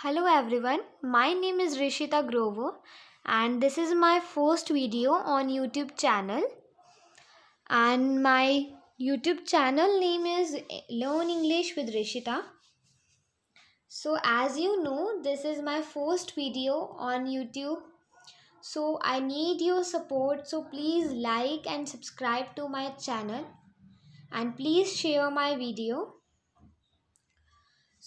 Hello everyone, my name is Rishita Grover and this is my first video on YouTube channel, and my YouTube channel name is Learn English with Rishita. So as you know, this is my first video on YouTube. So I need your support, so please like and subscribe to my channel and please share my video.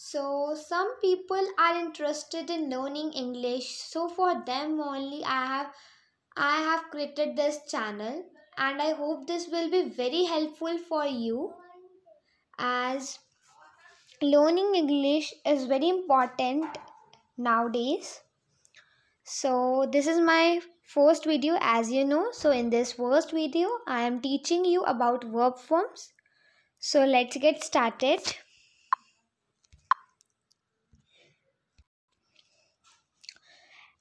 So some people are interested in learning English. So for them only I have created this channel, and I hope this will be very helpful for you, as learning English is very important nowadays. So this is my first video, as you know. So in this first video I am teaching you about verb forms. So let's get started.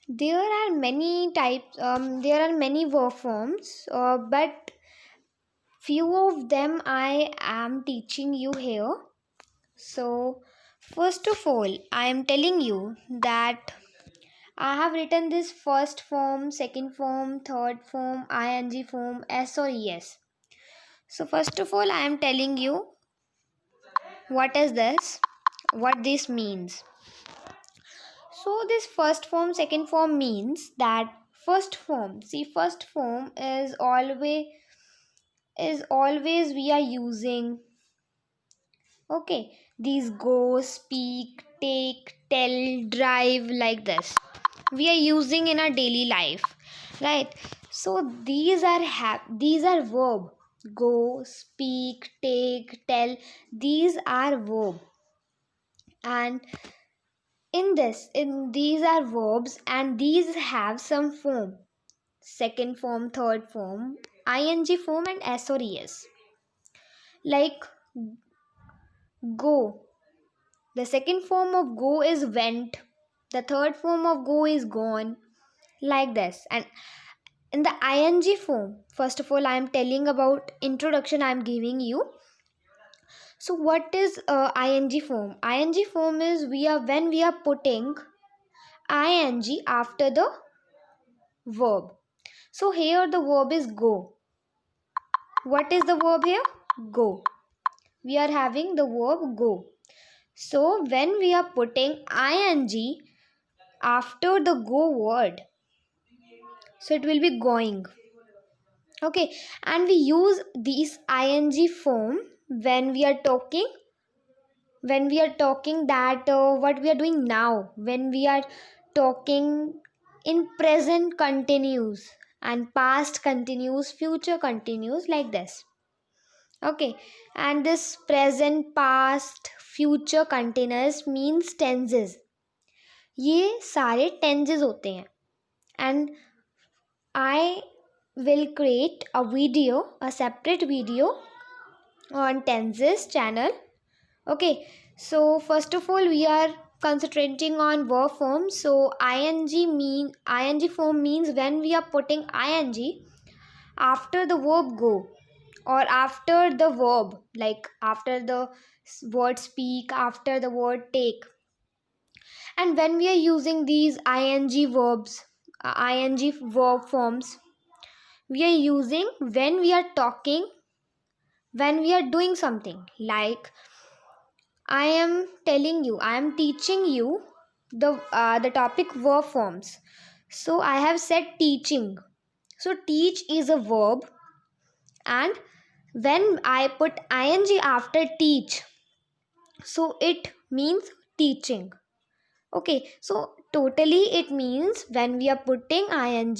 There are many types, there are many verb forms, but few of them I am teaching you here. So first of all, I am telling you that I have written this first form, second form, third form, ing form, s or es. So first of all, I am telling you what is this, what this means. So this first form, second form means that first form, see, first form is always we are using, okay, these go, speak, take, tell, drive, like this we are using in our daily life, right? So these are verb. Go, speak, take, tell, these are verb. And in these are verbs, and these have some form: second form, third form, ing form, and s or es. Like go, the second form of go is went, the third form of go is gone, like this. And in the ing form, first of all I am telling about introduction, I am giving you. So what is ing form? Ing form is when we are putting ing after the verb. So here the verb is go. What is the verb here? Go. We are having the verb go. So when we are putting ing after the go word, so it will be going. Okay, and we use these ing form when we are talking that what we are doing now, when we are talking in present continuous and past continuous, future continuous, like this. Okay, and this present, past, future continuous means tenses. ये सारे tenses होते हैं, and I will create a separate video on tenses channel. Okay, so first of all we are concentrating on verb form. So ing form means when we are putting ing after the verb go, or after the verb, like after the word speak, after the word take. And when we are using these ing verb forms, we are using when we are talking, when we are doing something. Like I am teaching you the topic verb forms. So I have said teaching. So teach is a verb, and when I put ing after teach, so it means teaching. Okay, so totally it means when we are putting ing,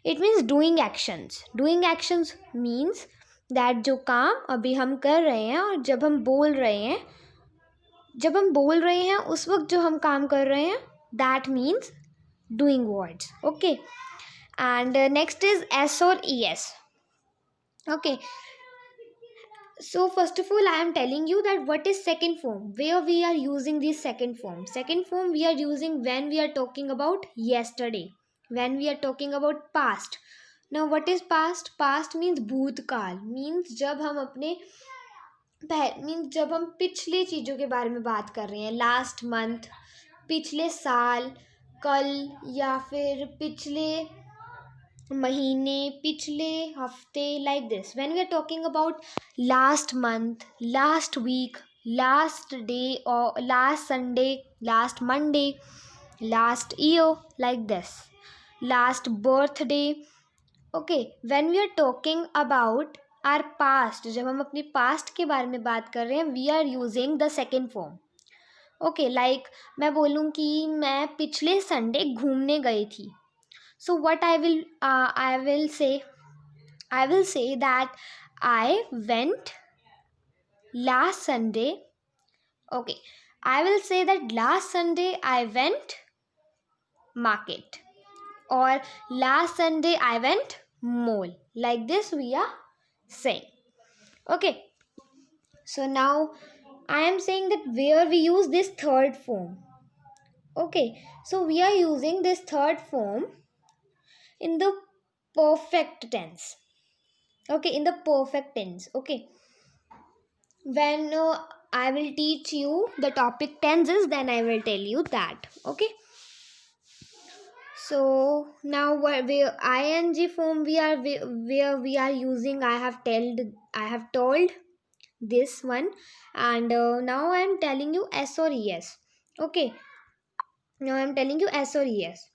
it means doing actions. Doing actions means that जो काम अभी हम कर रहे हैं और जब हम बोल रहे हैं उस वक्त जो हम काम कर रहे हैं, that means doing words. Okay, and next is s or es. Okay, so first of all I am telling you that what is second form, where we are using this second form. Second form we are using when we are talking about yesterday, when we are talking about past. Now what is past? Past means भूतकाल, means जब हम पिछले चीज़ों के बारे में बात कर रहे हैं, लास्ट मंथ, पिछले साल, कल, या फिर पिछले महीने, पिछले हफ्ते, like this. When we are talking about last month, last week, last day, or last Sunday, last Monday, last year, like this, last birthday. Okay, when we are talking about our past, जब हम अपनी past के बारे में बात कर रहे हैं, we are using the second form. Okay, like मैं बोलूँ कि मैं पिछले संडे घूमने गई थी. So what I will say that I went last Sunday. Okay, I will say that last Sunday I went market, or last Sunday I went mall. Like this we are saying. Okay, so now I am saying that where we use this third form. Okay, so we are using this third form in the perfect tense. Okay, in the perfect tense. Okay, when I will teach you the topic tenses, then I will tell you that. Okay, so now where ing form where we are using, I have told this one, and now I am telling you s or es. Okay, now I am telling you s or es.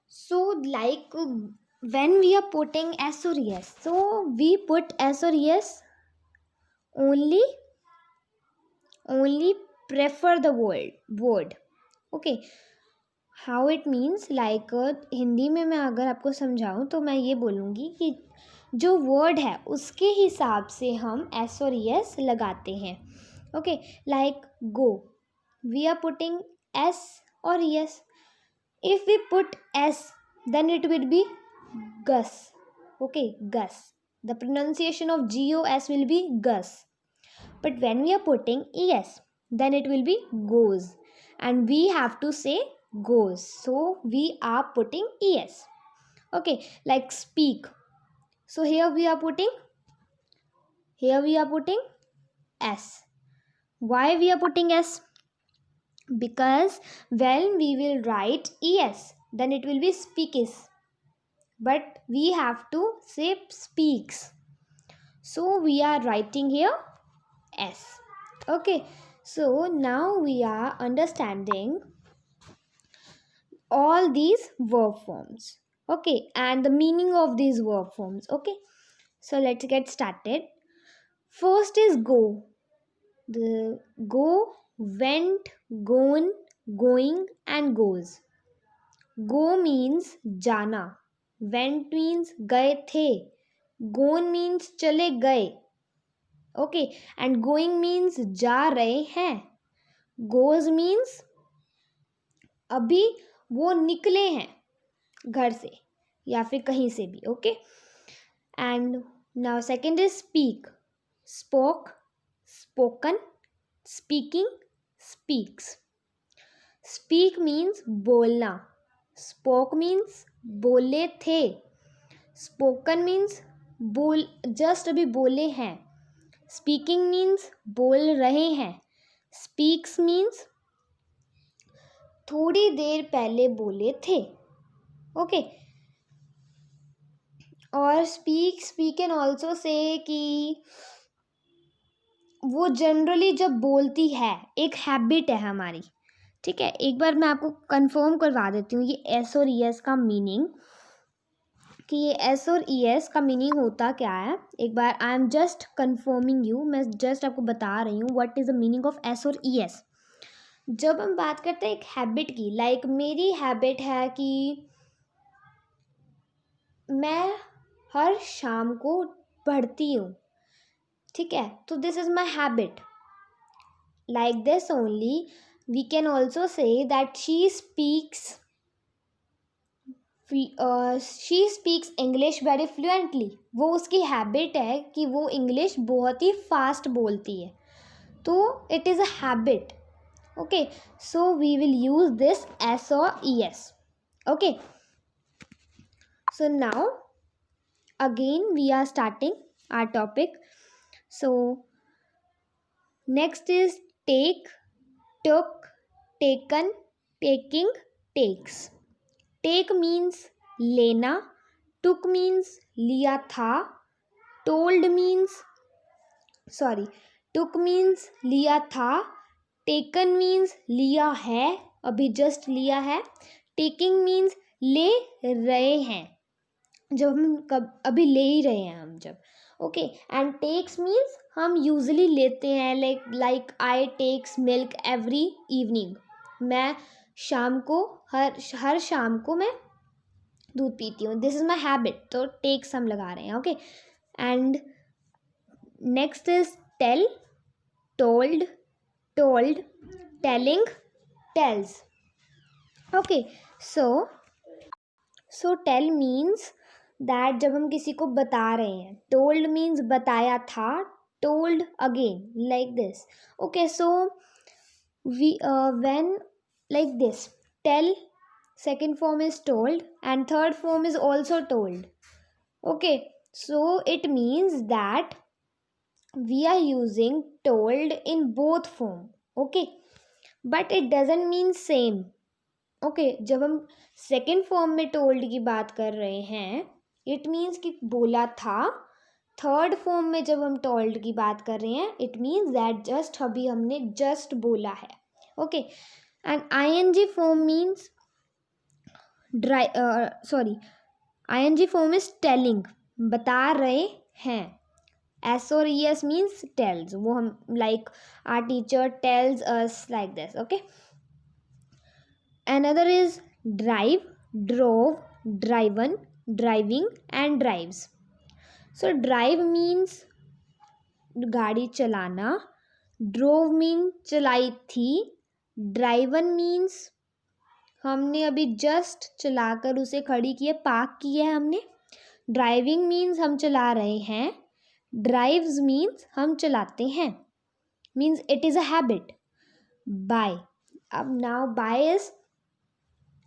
So like when we are putting s or es, so we put s or es only prefer the word. Okay, how it means, like Hindi में मैं अगर आपको समझाऊं तो मैं ये बोलूँगी कि जो वर्ड है उसके हिसाब से हम एस और एस लगाते हैं. Okay, like go, we are putting S और S. If we put S, then it will be gus. Okay, gus. The pronunciation of GOS will be gus. But when we are putting es, then it will be goes, and we have to say goes, so we are putting es. Okay, like speak. So here we are putting s. Why we are putting s? Because when we will write es, then it will be speakis, but we have to say speaks, so we are writing here s. Okay, so now we are understanding all these verb forms. Okay, and the meaning of these verb forms. Okay, so let's get started. First is go. The go, went, gone, going, and goes. Go means जाना, went means गए थे, gone means चले गए. Okay, and going means जा रहे हैं, goes means अभी वो निकले हैं घर से या फिर कहीं से भी. Okay, and now second is speak. Spoke, spoken, speaking, speaks. Speak means बोलना, spoke means बोले थे, spoken means बोल जस्ट अभी बोले हैं, speaking means बोल रहे हैं, speaks means थोड़ी देर पहले बोले थे. ओके, और स्पीक कैन ऑल्सो से कि वो जनरली जब बोलती है, एक हैबिट है हमारी. ठीक है, एक बार मैं आपको कंफर्म करवा देती हूँ ये एस और ई एस का मीनिंग, कि ये एस और ई एस का मीनिंग होता क्या है. एक बार I am just confirming you, मैं जस्ट आपको बता रही हूँ what is the meaning of S और ई एस. जब हम बात करते हैं एक हैबिट की, लाइक मेरी हैबिट है कि मैं हर शाम को पढ़ती हूँ. ठीक है, तो this is my habit. Like this only we can also say that she speaks English very fluently. वो उसकी हैबिट है कि वो इंग्लिश बहुत ही फास्ट बोलती है, तो it is a habit. Okay, so we will use this s or es. Okay, so now again we are starting our topic. So next is take, took, taken, taking, takes. Take means लेना, took means लिया था, told means took means लिया था, taken means लिया है, अभी just लिया है, taking means ले रहे हैं, जब हम अभी ले ही रहे हैं हम जब. ओके, एंड टेक्स मीन्स हम यूजली लेते हैं, like I takes milk every evening. मैं शाम को हर शाम को मैं दूध पीती हूँ. This is my habit. तो टेक्स हम लगा रहे हैं. Okay, and next is tell, told, told, telling, tells. Okay, so tell means that जब हम किसी को बता रहे हैं. टोल्ड मीन्स बताया था, told again, like this. Okay, so we when like this, tell second form is told and third form is also told. Okay, so it means that we are using told in both form. Okay, but it doesn't mean same. Okay, जब हम second form में told की बात कर रहे हैं, it means कि बोला था. थर्ड फॉर्म में जब हम टोल्ड की बात कर रहे हैं, इट मीन्स दैट जस्ट अभी हमने जस्ट बोला है. Okay, and ING form means ING form is telling, बता रहे हैं. एस और ई एस मीन्स टेल्स, वो हम like our teacher tells us like this. Okay, another is drive, drove, driven, driving and drives. So drive means गाड़ी चलाना, drove means चलाई थी, driven means हमने अभी जस्ट चलाकर उसे खड़ी की है, पार्क की है हमने. ड्राइविंग मीन्स हम चला रहे हैं, ड्राइव्स मीन्स हम चलाते हैं, means it is a habit. Buy, अब now buy is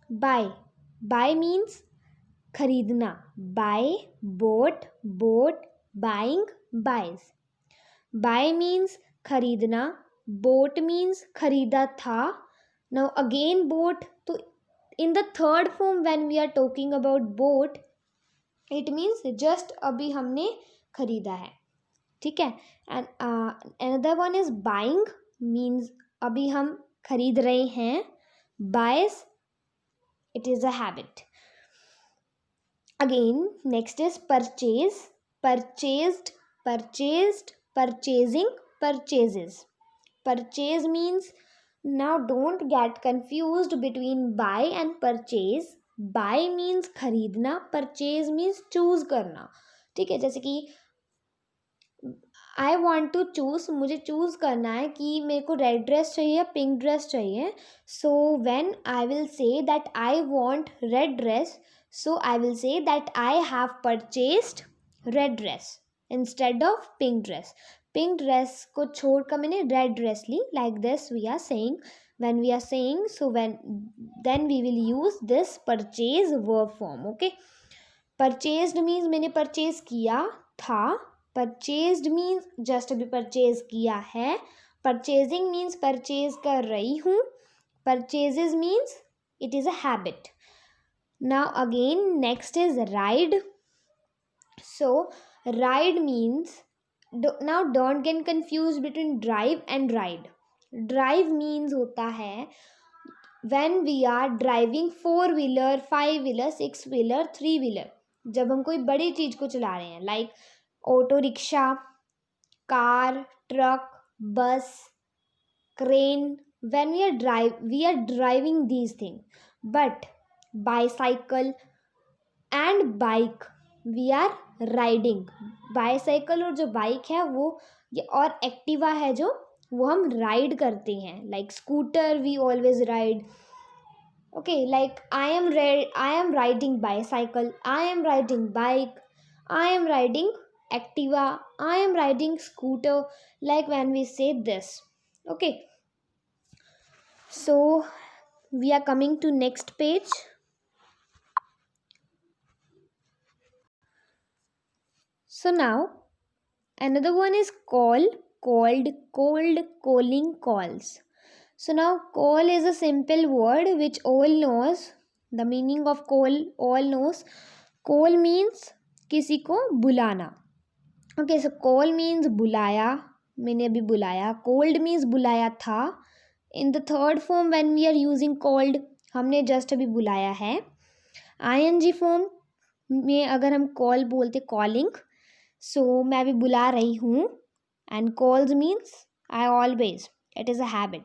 buy means खरीदना. Buy, bought, bought, buying, buys. Buy means खरीदना, बोट मीन्स खरीदा था. Now again bought. तो in the third form when we are talking about bought, it means just अभी हमने खरीदा है. ठीक है, and another one is buying, means अभी हम खरीद रहे हैं. बायस, it is a habit. Again, next is purchase, purchased, purchased, purchasing, purchases. Purchase means, now don't get confused between buy and purchase. Buy means खरीदना, purchase means choose करना. ठीक है, जैसे कि आई वॉन्ट टू चूज़, मुझे choose करना है कि मेरे को रेड ड्रेस चाहिए या पिंक ड्रेस चाहिए. So when I will say that I want red dress, so I will say that I have purchased red dress instead of pink dress. Pink dress को छोड़कर मैंने रेड ड्रेस ली. Like this we are saying, when we are saying, so then we will use this purchase verb form. Okay, purchased means मैंने purchase किया था, purchased means just अभी purchase किया है, परचेजिंग मीन्स परचेज कर रही हूँ, purchases means it is a habit. Now again next is ride. So ride means, now don't get confuse between drive and ride. Drive means होता है when we are driving 4-wheeler, 5-wheeler, 6-wheeler, 3-wheeler, जब हम कोई बड़ी चीज़ को चला रहे हैं, like auto rickshaw, car, truck, बस, crane. when we are driving these things. But bicycle and bike we are riding. Bicycle और जो बाइक है वो, और एक्टिवा है जो, वो हम राइड करते हैं. Like scooter we always ride. Okay, like I am riding bicycle, I am riding bike, I am riding Activa, I am riding scooter, like when we say this. Okay, so we are coming to next page. So now another one is call, called, cold, calling, calls. So now call is a simple word which all knows. The meaning of call all knows. Call means किसी को बुलाना. Okay, so call means बुलाया, मैंने अभी बुलाया. Called means बुलाया था. In the third form when we are using called, हमने just अभी बुलाया है. ing form में अगर हम call बोलते calling, so मैं अभी बुला रही हूँ. And calls means I always. It is a habit.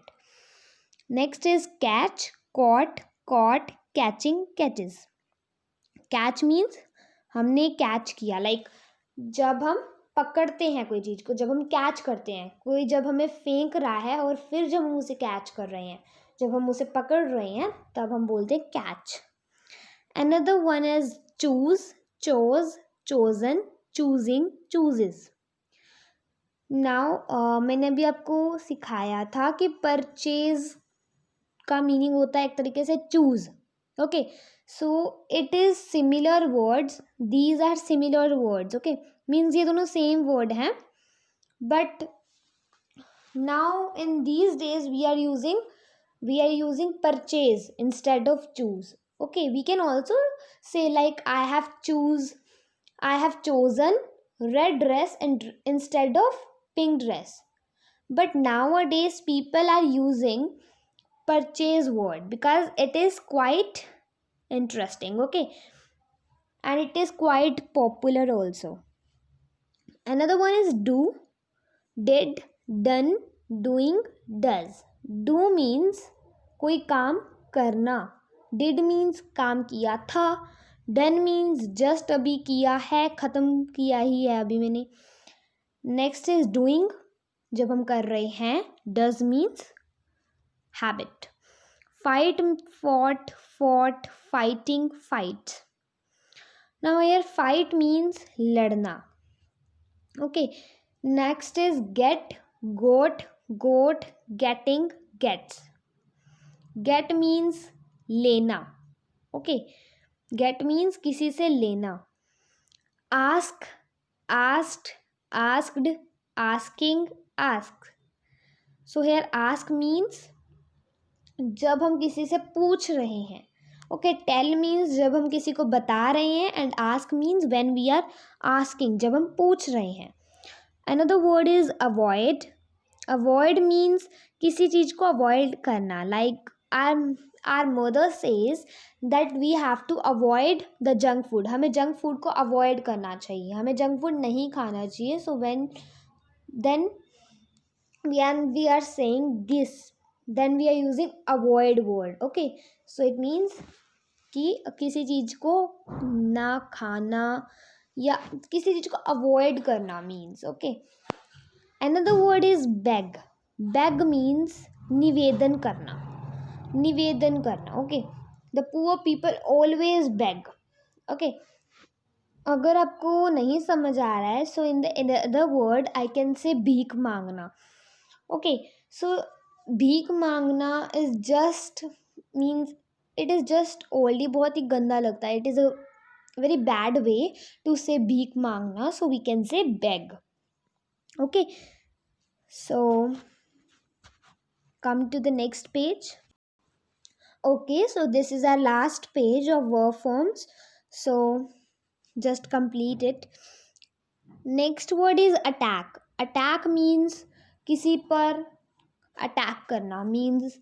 Next is catch, caught, caught, catching, catches. Catch means हमने कैच किया. लाइक जब हम पकड़ते हैं कोई चीज़ को, जब हम कैच करते हैं, कोई जब हमें फेंक रहा है और फिर जब हम उसे कैच कर रहे हैं, जब हम उसे पकड़ रहे हैं, तब हम बोलते हैं catch. Another one is choose, chose, chosen, choosing, chooses. Now मैंने अभी आपको सिखाया था कि परचेज का मीनिंग होता है एक तरीके से choose. Okay, so it is similar words, these are similar words. Okay, means ये दोनों सेम वर्ड हैं, but now in these days we are using purchase instead of choose. Okay, we can also say like I have chosen red dress and instead of pink dress. But nowadays people are using purchase word because it is quite interesting. Okay, and it is quite popular also. Another one is do, did, done, doing, does. Do means कोई काम करना. Did means काम किया था. Done means just अभी किया है, ख़त्म किया ही है अभी मैंने. Next is doing, जब हम कर रहे हैं. Does means habit. Fight, fought, fighting, fight. Now here fight means लड़ना. Okay. Next is get, got, getting, gets. Get means लेना. Okay. Get means किसी से लेना. Ask, asked, asked, asking, asked. So here ask means जब हम किसी से पूछ रहे हैं. Okay, tell means जब हम किसी को बता रहे हैं, and ask means when we are asking, जब हम पूछ रहे हैं. Another word is avoid. Avoid means किसी चीज़ को avoid करना. Like our mother says that we have to avoid the junk food. हमें junk food को avoid करना चाहिए, हमें junk food नहीं खाना चाहिए. So then we are saying this, then we are using avoid word. Okay, so it means कि किसी चीज़ को ना खाना या किसी चीज़ को avoid करना means. Okay. Another word is beg. Beg means निवेदन करना. निवेदन करना. Okay. The poor people always beg. Okay. अगर आपको नहीं समझ आ रहा है, so in the other word I can say भीख मांगना. Okay. So भीख मांगना is just means it is just oldie, बहुत ही गंदा लगता है. It is a very bad way to say भीख मांगना, so we can say beg. Okay. So come to the next page. Okay, so this is our last page of verb forms. So just complete it. Next word is attack. Attack means किसी पर attack करना, means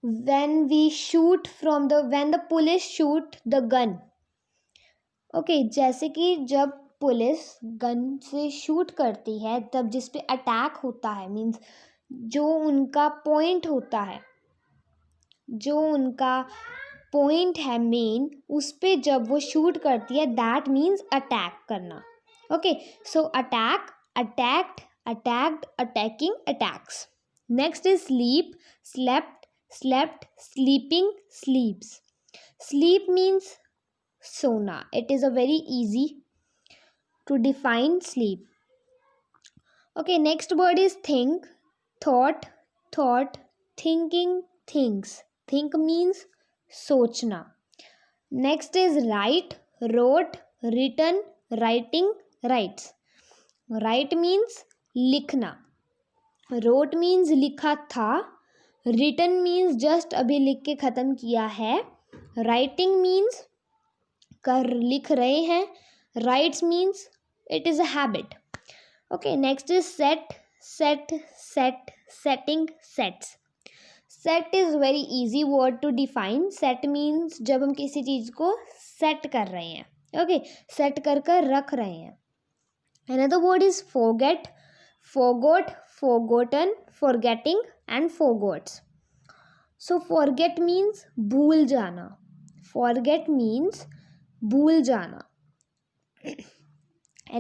when the police shoot the gun. Okay, जैसे कि जब police gun से shoot करती है, तब जिस पे अटैक होता है, मीन्स जो उनका पॉइंट होता है, जो उनका पॉइंट है मेन, उस पे जब वो शूट करती है, दैट मीन्स अटैक करना. Okay, so attack, attacked, attacked, attacking, attacks. Next is sleep, slept, slept, sleeping, sleeps. Sleep means सोना. It is a very easy to define sleep. Okay, next word is think, thought, thinking, thinks. Think means सोचना. Next is write, wrote, written, writing, writes. Write means लिखना. Wrote means लिखा था. Written means just अभी लिख के ख़त्म किया है. राइटिंग मीन्स लिख रहे हैं. Writes means it is a habit. Okay, next is set. Setting, sets. Set is very easy word to define. Set means जब हम किसी चीज़ को सेट कर रहे हैं. ओके, सेट कर रख रहे हैं. Another word is forget, forgot, forgotten, forgetting and forgots. So forget means भूल जाना. Forget means भूल जाना.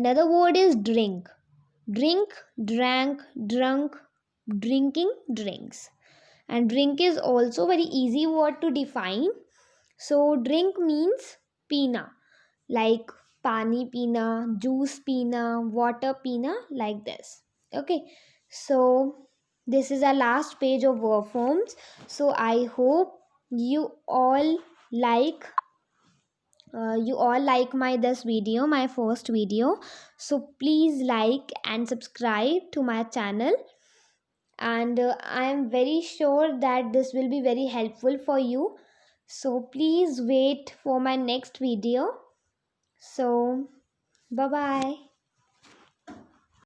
Another word is drink. Drink, drank, drunk, drinking, drinks. And drink is also very easy word to define. So drink means पीना, like पानी पीना, juice पीना, water पीना, like this. Okay, so this is our last page of verb forms. So I hope you all like my this video, my first video. So please like and subscribe to my channel, and I am very sure that this will be very helpful for you. So please wait for my next video. So bye bye.